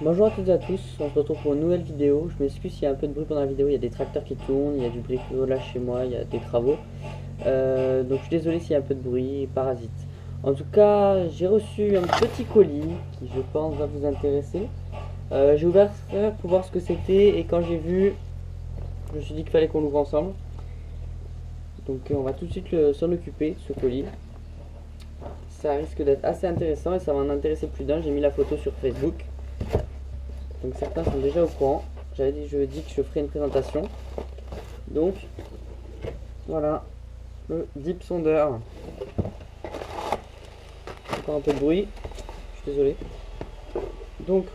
Bonjour à toutes et à tous, on se retrouve pour une nouvelle vidéo. Je m'excuse s'il y a un peu de bruit pendant la vidéo, il y a des tracteurs qui tournent, il y a du bricolage chez moi, il y a des travaux. Donc je suis désolé s'il y a un peu de bruit, parasite. En tout cas, j'ai reçu un petit colis qui je pense va vous intéresser. J'ai ouvert ça pour voir ce que c'était et quand j'ai vu, je me suis dit qu'il fallait qu'on l'ouvre ensemble. Donc on va tout de suite s'en occuper de ce colis. Ça risque d'être assez intéressant et ça va en intéresser plus d'un. J'ai mis la photo sur Facebook. Donc certains sont déjà au courant. Je dis que je ferai une présentation. Donc voilà le Deep Sonder. Encore un peu de bruit. Je suis désolé. Donc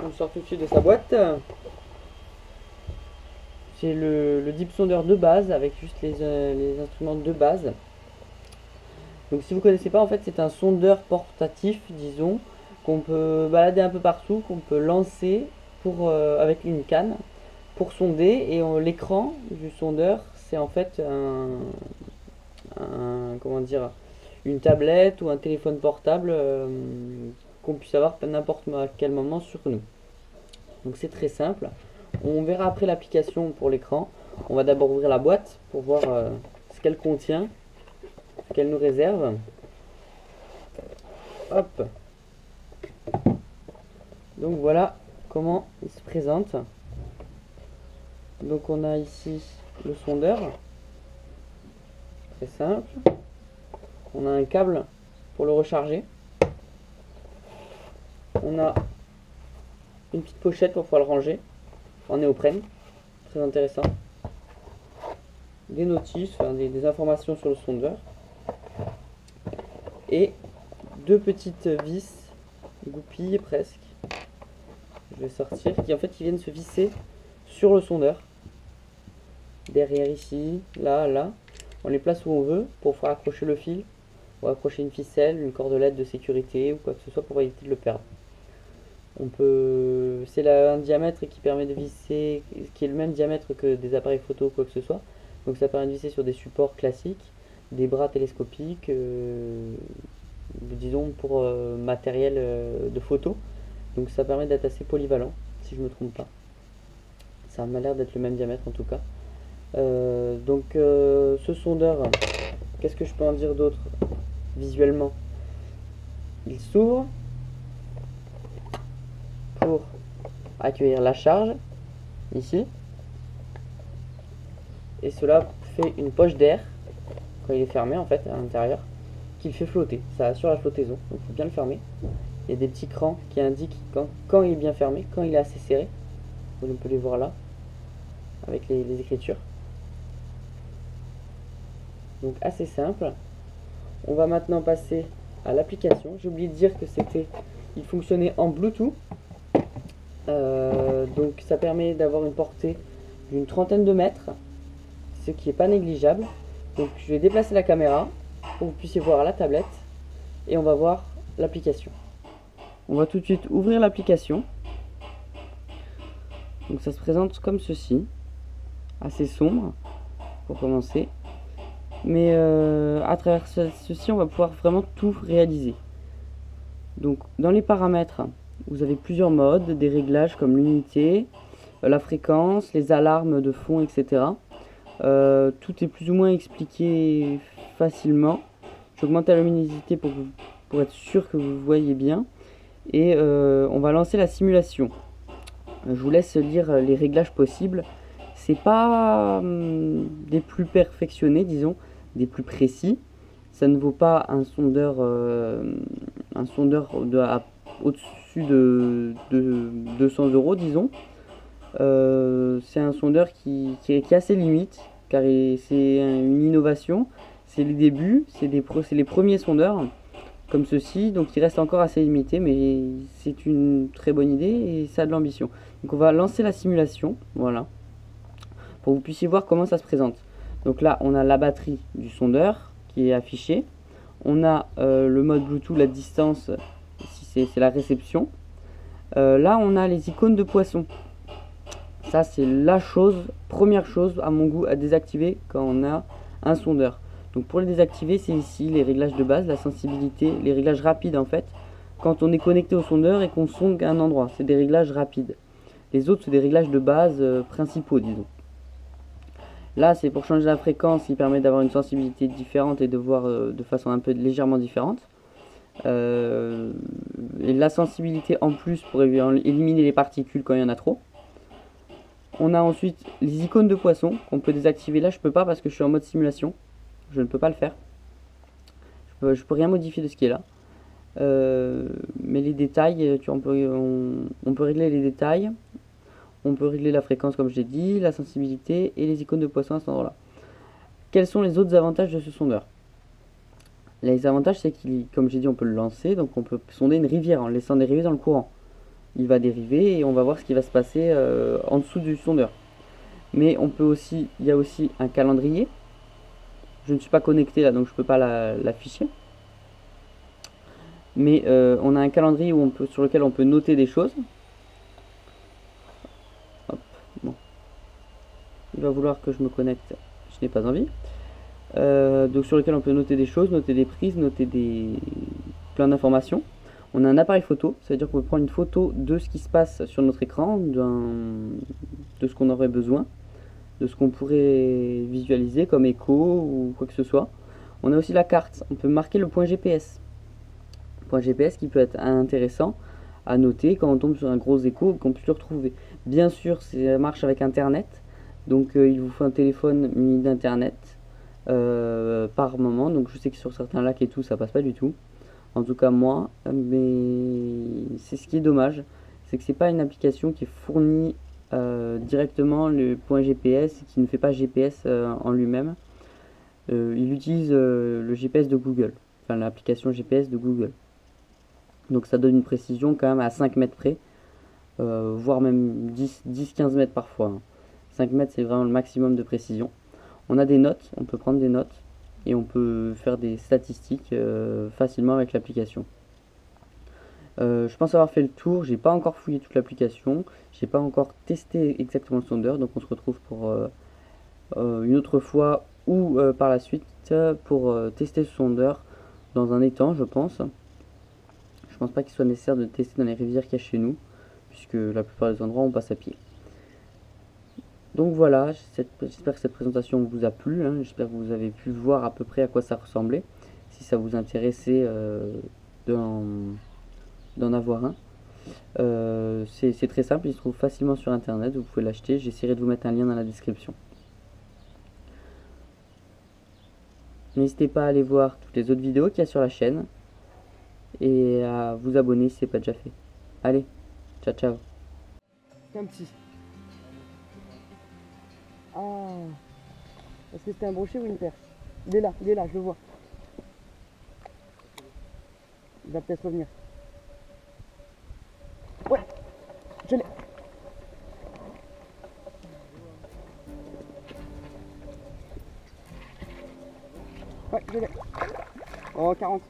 on sort tout de suite de sa boîte. C'est le Deep Sonder de base avec juste les instruments de base. Donc si vous connaissez pas, en fait c'est un sondeur portatif, disons, qu'on peut balader un peu partout, qu'on peut lancer avec une canne pour sonder. Et l'écran du sondeur, c'est en fait comment dire, une tablette ou un téléphone portable qu'on puisse avoir à n'importe quel moment sur nous. Donc c'est très simple. On verra après l'application pour l'écran. On va d'abord ouvrir la boîte pour voir ce qu'elle contient, ce qu'elle nous réserve. Hop. Donc voilà comment il se présente. Donc on a ici le sondeur. Très simple. On a un câble pour le recharger. On a une petite pochette pour pouvoir le ranger en néoprène. Très intéressant. Des notices, enfin des informations sur le sondeur. Et deux petites vis, goupilles presque. Je vais sortir, qui en fait qui viennent se visser sur le sondeur. Derrière ici, là, là. On les place où on veut pour pouvoir accrocher le fil, ou accrocher une ficelle, une cordelette de sécurité ou quoi que ce soit pour éviter de le perdre. C'est un diamètre qui permet de visser, qui est le même diamètre que des appareils photo ou quoi que ce soit. Donc ça permet de visser sur des supports classiques, des bras télescopiques, disons pour matériel de photo. Donc ça permet d'être assez polyvalent, si je me trompe pas. Ça m'a l'air d'être le même diamètre en tout cas. Ce sondeur, qu'est-ce que je peux en dire d'autre visuellement? Il s'ouvre pour accueillir la charge ici, et cela fait une poche d'air quand il est fermé en fait à l'intérieur, qui le fait flotter. Ça assure la flottaison, donc il faut bien le fermer. Il y a des petits crans qui indiquent quand il est bien fermé, quand il est assez serré. On peut les voir là avec les écritures. Donc assez simple. On va maintenant passer à l'application. J'ai oublié de dire que il fonctionnait en Bluetooth. Donc ça permet d'avoir une portée d'une trentaine de mètres, ce qui n'est pas négligeable. Donc je vais déplacer la caméra pour que vous puissiez voir la tablette et on va voir l'application. On va tout de suite ouvrir l'application. Donc ça se présente comme ceci, assez sombre pour commencer. Mais à travers ceci, on va pouvoir vraiment tout réaliser. Donc dans les paramètres, vous avez plusieurs modes, des réglages comme l'unité, la fréquence, les alarmes de fond, etc. Tout est plus ou moins expliqué facilement. J'augmente la luminosité pour être sûr que vous voyez bien. Et on va lancer la simulation. Je vous laisse lire les réglages possibles. C'est pas des plus perfectionnés, disons, des plus précis. Ça ne vaut pas un sondeur au-dessus de 200 €, disons. C'est un sondeur qui est assez limite, car c'est une innovation. C'est les débuts, c'est les premiers sondeurs comme ceci, donc il reste encore assez limité, mais c'est une très bonne idée et ça a de l'ambition. Donc on va lancer la simulation, voilà, pour que vous puissiez voir comment ça se présente. Donc là on a la batterie du sondeur qui est affichée, on a le mode Bluetooth, la distance, ici c'est la réception. Là on a les icônes de poisson. Ça c'est la première chose à mon goût à désactiver quand on a un sondeur. Donc pour les désactiver, c'est ici les réglages de base, la sensibilité, les réglages rapides en fait. quand on est connecté au sondeur et qu'on sonde un endroit. C'est des réglages rapides. Les autres, c'est des réglages de base principaux, disons. Là, c'est pour changer la fréquence, qui permet d'avoir une sensibilité différente et de voir de façon un peu légèrement différente. Et la sensibilité en plus pour éliminer les particules quand il y en a trop. On a ensuite les icônes de poisson qu'on peut désactiver. Là, je peux pas parce que je suis en mode simulation. Je ne peux pas le faire. Je peux rien modifier de ce qui est là. Mais les détails, on peut régler les détails. On peut régler la fréquence comme je l'ai dit, la sensibilité et les icônes de poisson à cet endroit-là. Quels sont les autres avantages de ce sondeur? Les avantages, c'est qu'il, comme j'ai dit, on peut le lancer, donc on peut sonder une rivière en le laissant dériver dans le courant. Il va dériver et on va voir ce qui va se passer en dessous du sondeur. Mais on peut aussi, il y a aussi un calendrier. Je ne suis pas connecté là, donc je ne peux pas l'afficher. Mais on a un calendrier sur lequel on peut noter des choses. Hop, bon. Il va vouloir que je me connecte, je n'ai pas envie. Donc sur lequel on peut noter des choses, noter des prises, noter plein d'informations. On a un appareil photo, ça veut dire qu'on peut prendre une photo de ce qui se passe sur notre écran, de ce qu'on aurait besoin, de ce qu'on pourrait visualiser comme écho ou quoi que ce soit. On a aussi la carte, on peut marquer le point GPS. Point GPS qui peut être intéressant à noter quand on tombe sur un gros écho, qu'on puisse le retrouver. Bien sûr, ça marche avec Internet, donc il vous faut un téléphone muni d'Internet par moment. Donc je sais que sur certains lacs et tout, ça passe pas du tout. En tout cas moi, mais c'est ce qui est dommage, c'est que c'est pas une application qui est fournie directement le point GPS et qui ne fait pas GPS en lui-même. Il utilise le GPS de Google, enfin l'application GPS de Google. Donc ça donne une précision quand même à 5 mètres près, voire même 10-15 mètres parfois. Hein. 5 mètres c'est vraiment le maximum de précision. On a des notes, on peut prendre des notes et on peut faire des statistiques facilement avec l'application. Je pense avoir fait le tour, j'ai pas encore fouillé toute l'application, j'ai pas encore testé exactement le sondeur, donc on se retrouve pour une autre fois ou par la suite pour tester ce sondeur dans un étang, je pense. Je pense pas qu'il soit nécessaire de tester dans les rivières qu'il y a chez nous, puisque la plupart des endroits on passe à pied. Donc voilà, j'espère que cette présentation vous a plu, hein. J'espère que vous avez pu voir à peu près à quoi ça ressemblait, si ça vous intéressait d'en avoir un. C'est très simple, il se trouve facilement sur internet, vous pouvez l'acheter, j'essaierai de vous mettre un lien dans la description. N'hésitez pas à aller voir toutes les autres vidéos qu'il y a sur la chaîne, et à vous abonner si ce n'est pas déjà fait. Allez, ciao ciao. Un petit. Ah, est-ce que c'était un brochet ou une perche? Il est là, je le vois. Il va peut-être revenir. Ouais, je l'ai. Ouais, je l'ai. Oh, 40.